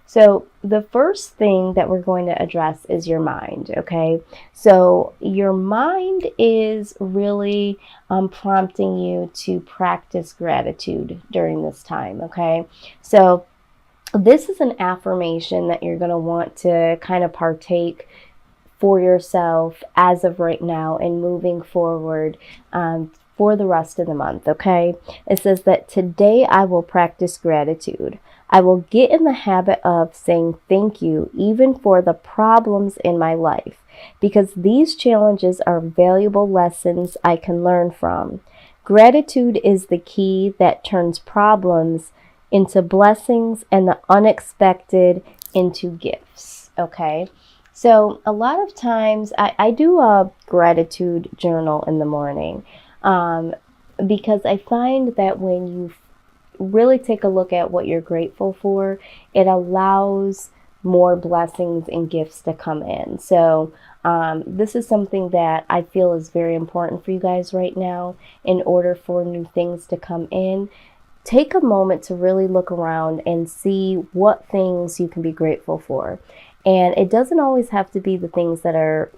So the first thing that we're going to address is your mind, okay? So your mind is really prompting you to practice gratitude during this time, okay? So this is an affirmation that you're going to want to kind of partake for yourself as of right now and moving forward for the rest of the month, okay? It says that today I will practice gratitude. I will get in the habit of saying thank you even for the problems in my life, because these challenges are valuable lessons I can learn from. Gratitude is the key that turns problems into blessings and the unexpected into gifts, okay? So a lot of times I do a gratitude journal in the morning because I find that when you really take a look at what you're grateful for, it allows more blessings and gifts to come in. So this is something that I feel is very important for you guys right now in order for new things to come in. Take a moment to really look around and see what things you can be grateful for. And it doesn't always have to be the things that are,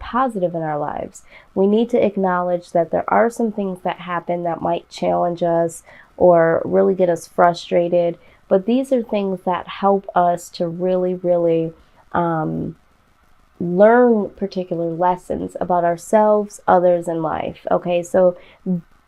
positive in our lives. We need to acknowledge that there are some things that happen that might challenge us or really get us frustrated. But these are things that help us to really, really learn particular lessons about ourselves, others, and life. Okay, so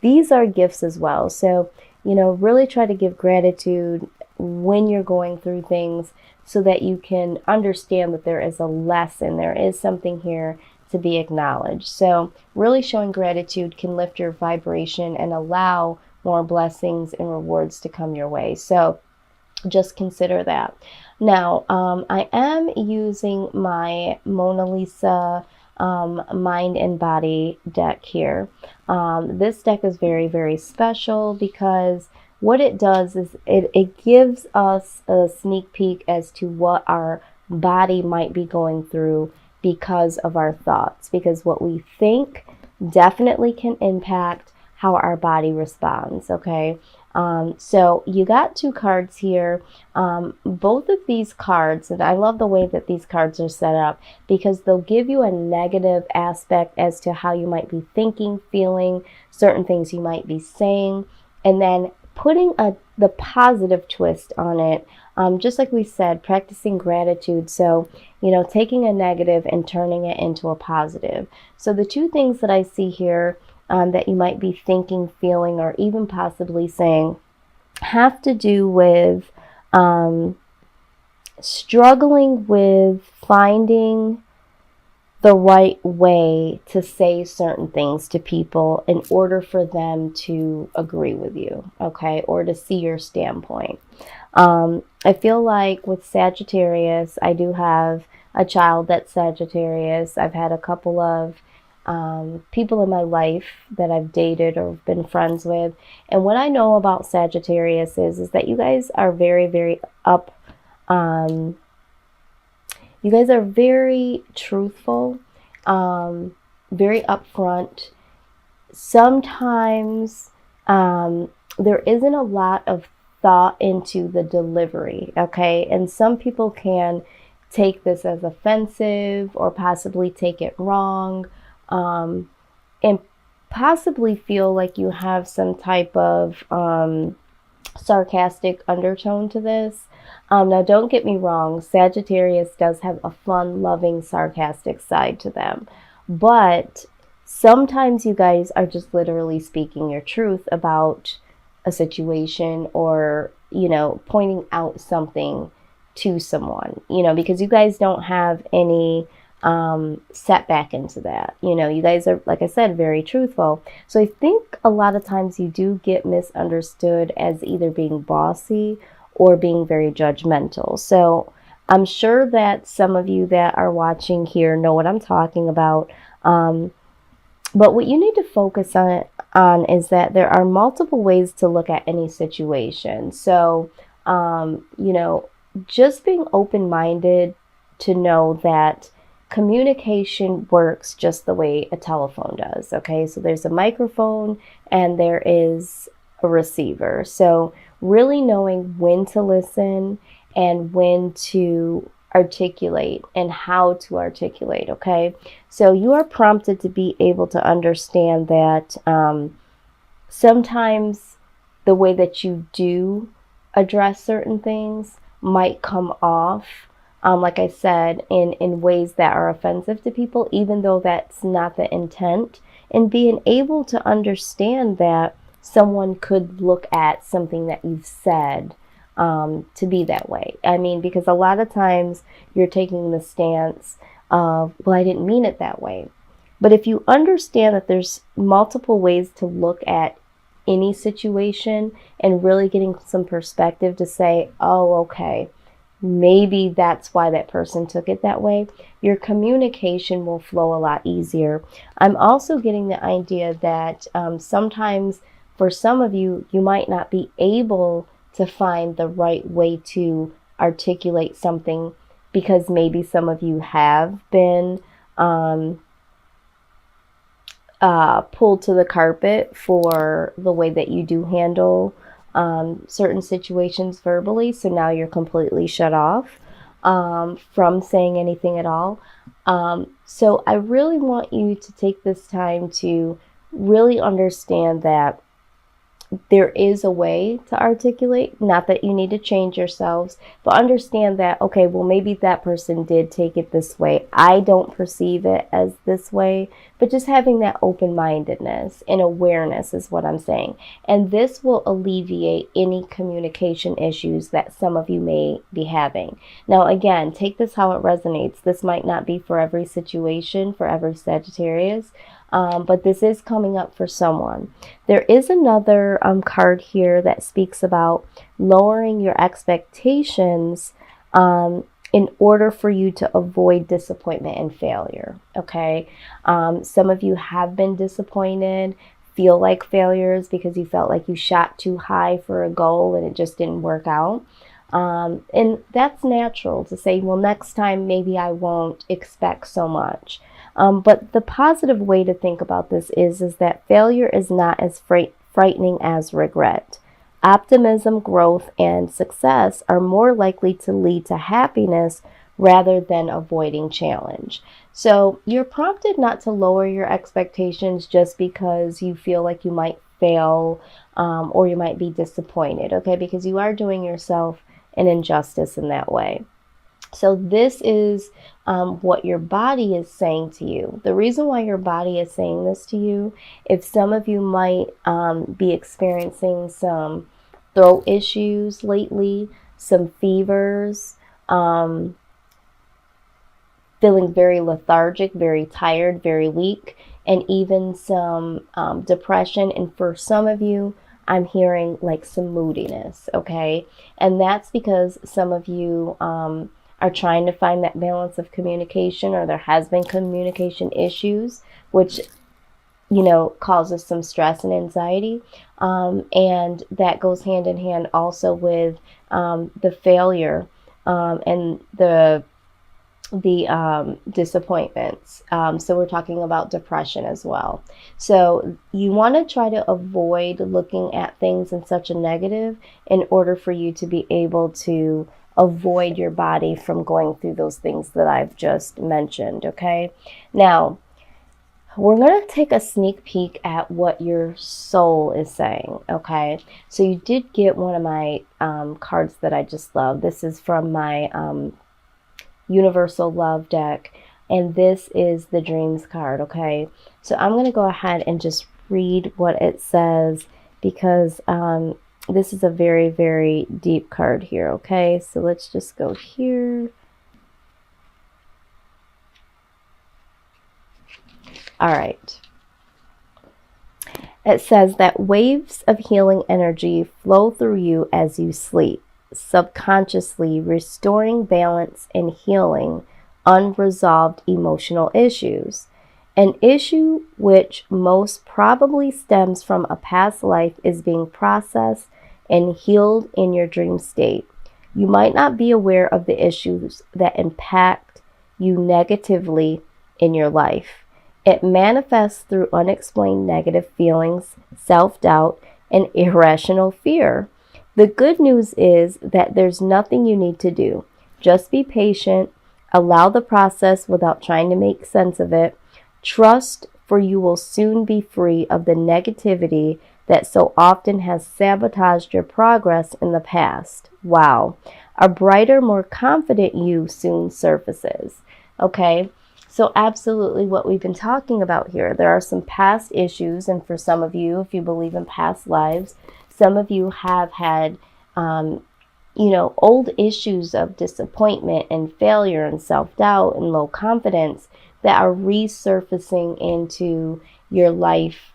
these are gifts as well. So, really try to give gratitude when you're going through things so that you can understand that there is a lesson, there is something here to be acknowledged. So really showing gratitude can lift your vibration and allow more blessings and rewards to come your way. So just consider that. Now, I am using my Mona Lisa Mind and Body deck here. This deck is very, very special because what it does is it gives us a sneak peek as to what our body might be going through because of our thoughts. Because what we think definitely can impact how our body responds, okay? So you got two cards here. Both of these cards, and I love the way that these cards are set up because they'll give you a negative aspect as to how you might be thinking, feeling, certain things you might be saying, and then putting the positive twist on it, just like we said, practicing gratitude. So, taking a negative and turning it into a positive. So the two things that I see here that you might be thinking, feeling, or even possibly saying have to do with struggling with finding the right way to say certain things to people in order for them to agree with you, okay, or to see your standpoint. I feel like with Sagittarius, I do have a child that's Sagittarius. I've had a couple of people in my life that I've dated or been friends with. And what I know about Sagittarius is that you guys are very, very you guys are very truthful, very upfront. Sometimes there isn't a lot of thought into the delivery, okay? And some people can take this as offensive or possibly take it wrong, and possibly feel like you have some type of sarcastic undertone to this. Now, don't get me wrong, Sagittarius does have a fun, loving, sarcastic side to them. But sometimes you guys are just literally speaking your truth about a situation or, pointing out something to someone, because you guys don't have any setback into that. You guys are, like I said, very truthful. So I think a lot of times you do get misunderstood as either being bossy or being very judgmental. So I'm sure that some of you that are watching here know what I'm talking about. But what you need to focus on is that there are multiple ways to look at any situation. So, just being open-minded to know that communication works just the way a telephone does, okay? So there's a microphone and there is a receiver. So really knowing when to listen and when to articulate and how to articulate, okay? So you are prompted to be able to understand that sometimes the way that you do address certain things might come off, like I said, in ways that are offensive to people, even though that's not the intent. And being able to understand that someone could look at something that you've said to be that way. I mean, because a lot of times you're taking the stance of, well, I didn't mean it that way. But if you understand that there's multiple ways to look at any situation and really getting some perspective to say, oh, okay, maybe that's why that person took it that way, your communication will flow a lot easier. I'm also getting the idea that sometimes for some of you, you might not be able to find the right way to articulate something because maybe some of you have been pulled to the carpet for the way that you do handle certain situations verbally. So now you're completely shut off from saying anything at all. So I really want you to take this time to really understand that there is a way to articulate, not that you need to change yourselves, but understand that, okay, well, maybe that person did take it this way. I don't perceive it as this way, but just having that open-mindedness and awareness is what I'm saying. And this will alleviate any communication issues that some of you may be having. Now, again, take this how it resonates. This might not be for every situation, for every Sagittarius, but this is coming up for someone. There is another card here that speaks about lowering your expectations in order for you to avoid disappointment and failure, okay? Some of you have been disappointed, feel like failures because you felt like you shot too high for a goal and it just didn't work out. And that's natural to say, well, next time maybe I won't expect so much. But the positive way to think about this is that failure is not as frightening as regret. Optimism, growth, and success are more likely to lead to happiness rather than avoiding challenge. So you're prompted not to lower your expectations just because you feel like you might fail or you might be disappointed, okay? Because you are doing yourself an injustice in that way. So this is what your body is saying to you. The reason why your body is saying this to you, if some of you might be experiencing some throat issues lately, some fevers, feeling very lethargic, very tired, very weak, and even some depression. And for some of you, I'm hearing like some moodiness, okay? And that's because some of you are trying to find that balance of communication, or there has been communication issues, which, you know, causes some stress and anxiety. And that goes hand in hand also with the failure and the disappointments. So we're talking about depression as well. So you want to try to avoid looking at things in such a negative in order for you to be able to avoid your body from going through those things that I've just mentioned, okay? Now, we're going to take a sneak peek at what your soul is saying, okay? So you did get one of my cards that I just love. This is from my Universal Love deck, and this is the Dreams card, okay? So I'm going to go ahead and just read what it says, because this is a very, very deep card here, okay? So let's just go here. All right. It says that waves of healing energy flow through you as you sleep, subconsciously restoring balance and healing unresolved emotional issues. An issue which most probably stems from a past life is being processed and healed in your dream state. You might not be aware of the issues that impact you negatively in your life. It manifests through unexplained negative feelings, self-doubt, and irrational fear. The good news is that there's nothing you need to do. Just be patient, allow the process without trying to make sense of it. Trust, for you will soon be free of the negativity that so often has sabotaged your progress in the past. Wow. A brighter, more confident you soon surfaces. Okay? So absolutely what we've been talking about here. There are some past issues, and for some of you, if you believe in past lives, some of you have had, old issues of disappointment and failure and self-doubt and low confidence that are resurfacing into your life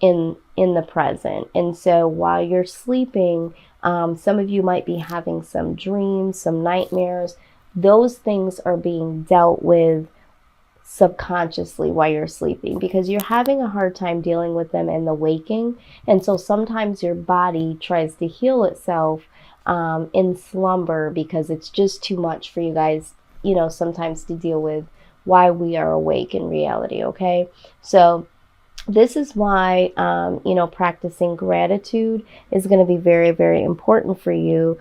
in the present. And so while you're sleeping, some of you might be having some dreams, some nightmares. Those things are being dealt with subconsciously while you're sleeping, because you're having a hard time dealing with them in the waking. And so sometimes your body tries to heal itself in slumber, because it's just too much for you guys, sometimes to deal with while we are awake in reality. Okay, so this is why practicing gratitude is going to be very, very important for you,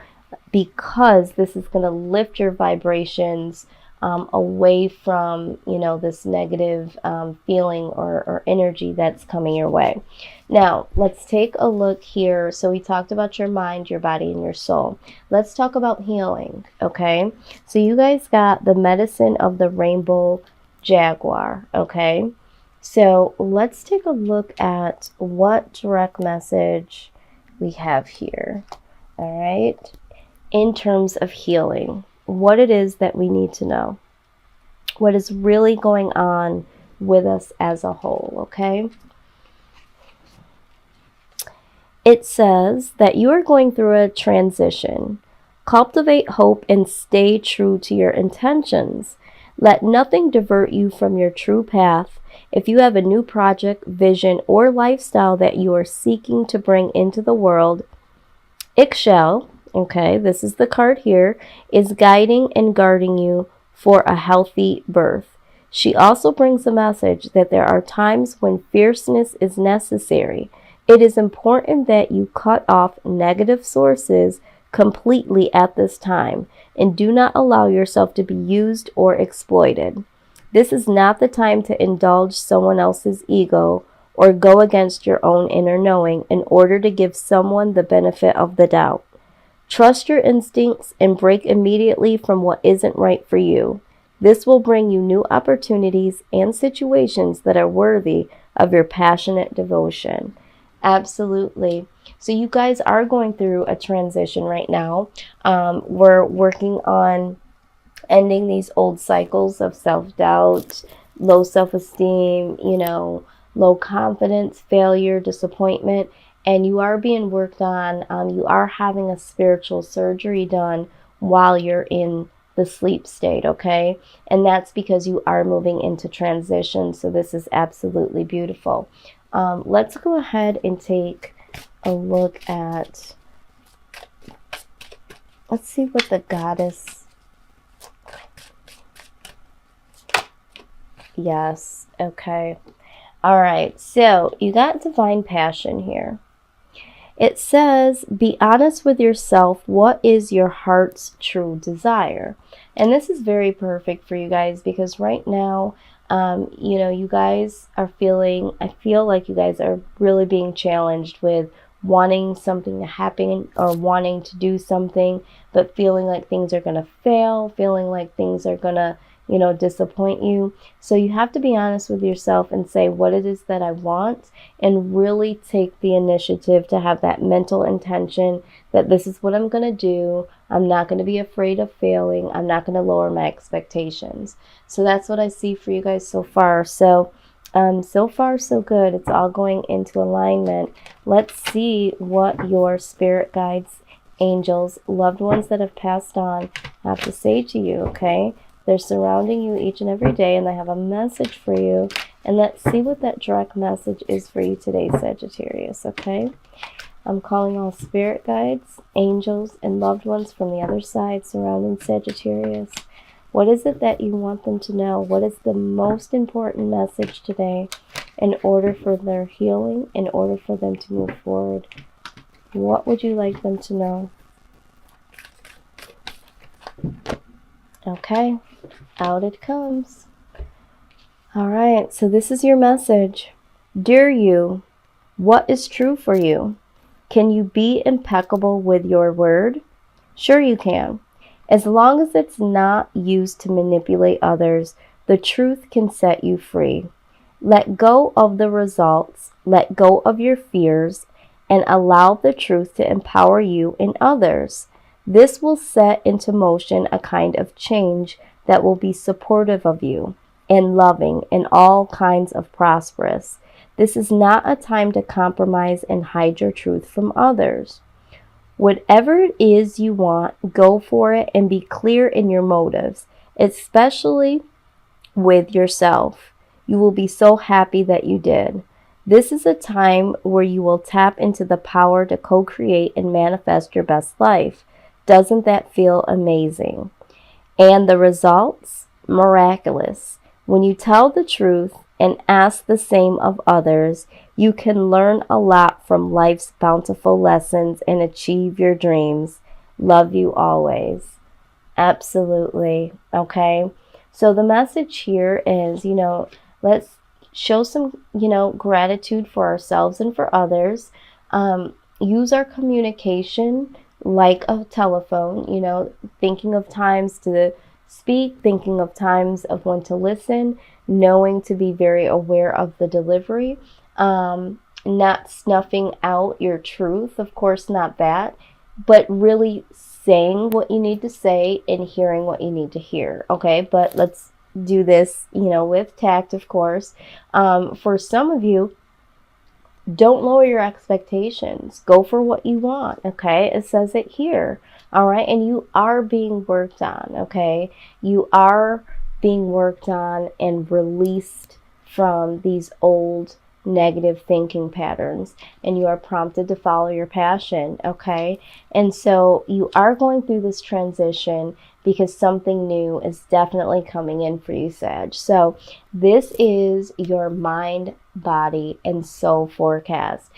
because this is going to lift your vibrations away from, this negative feeling or energy that's coming your way. Now, let's take a look here. So we talked about your mind, your body, and your soul. Let's talk about healing, okay? So you guys got the medicine of the rainbow jaguar, okay? So let's take a look at what direct message we have here, all right? In terms of healing, what it is that we need to know, what is really going on with us as a whole, okay? It says that you are going through a transition. Cultivate hope and stay true to your intentions. Let nothing divert you from your true path. If you have a new project, vision, or lifestyle that you are seeking to bring into the world, Ixchel, okay, this is the card here, is guiding and guarding you for a healthy birth. She also brings a message that there are times when fierceness is necessary. It is important that you cut off negative sources completely at this time and do not allow yourself to be used or exploited. This is not the time to indulge someone else's ego or go against your own inner knowing in order to give someone the benefit of the doubt. Trust your instincts and break immediately from what isn't right for you. This will bring you new opportunities and situations that are worthy of your passionate devotion. Absolutely. So you guys are going through a transition right now. We're working on ending these old cycles of self-doubt, low self-esteem, low confidence, failure, disappointment. And you are being worked on. You are having a spiritual surgery done while you're in the sleep state, okay? And that's because you are moving into transition. So this is absolutely beautiful. Let's go ahead and take a look at, let's see what the goddess, yes, okay. All right, so you got divine passion here. It says, be honest with yourself. What is your heart's true desire? And this is very perfect for you guys, because right now, you guys are I feel like you guys are really being challenged with wanting something to happen or wanting to do something, but feeling like things are going to fail, feeling like things are going to, disappoint you. So you have to be honest with yourself and say what it is that I want, and really take the initiative to have that mental intention that this is what I'm going to do. I'm not going to be afraid of failing. I'm not going to lower my expectations. So that's what I see for you guys so far. So so far so good. It's all going into alignment. Let's see what your spirit guides, angels, loved ones that have passed on have to say to you, okay? They're surrounding you each and every day, and they have a message for you. And let's see what that direct message is for you today, Sagittarius, okay? I'm calling all spirit guides, angels, and loved ones from the other side surrounding Sagittarius. What is it that you want them to know? What is the most important message today in order for their healing, in order for them to move forward? What would you like them to know? Okay, out it comes. All right, so this is your message. Dear you, what is true for you? Can you be impeccable with your word? Sure you can. As long as it's not used to manipulate others, the truth can set you free. Let go of the results, let go of your fears, and allow the truth to empower you and others. This will set into motion a kind of change that will be supportive of you and loving and all kinds of prosperous. This is not a time to compromise and hide your truth from others. Whatever it is you want, go for it and be clear in your motives, especially with yourself. You will be so happy that you did. This is a time where you will tap into the power to co-create and manifest your best life. Doesn't that feel amazing? And the results? Miraculous. When you tell the truth and ask the same of others, you can learn a lot from life's bountiful lessons and achieve your dreams. Love you always. Absolutely. Okay. So the message here is, let's show some, gratitude for ourselves and for others. Use our communication like a telephone, thinking of times to speak, thinking of times of when to listen, knowing to be very aware of the delivery, not snuffing out your truth, of course not that, but really saying what you need to say and hearing what you need to hear, okay? But let's do this, with tact, of course. For some of you, don't lower your expectations. Go for what you want, okay? It says it here, all right? And you are being worked on, okay? You are being worked on and released from these old negative thinking patterns, and you are prompted to follow your passion, okay? And so you are going through this transition because something new is definitely coming in for you, Sag. So this is your mind, body, and soul forecast.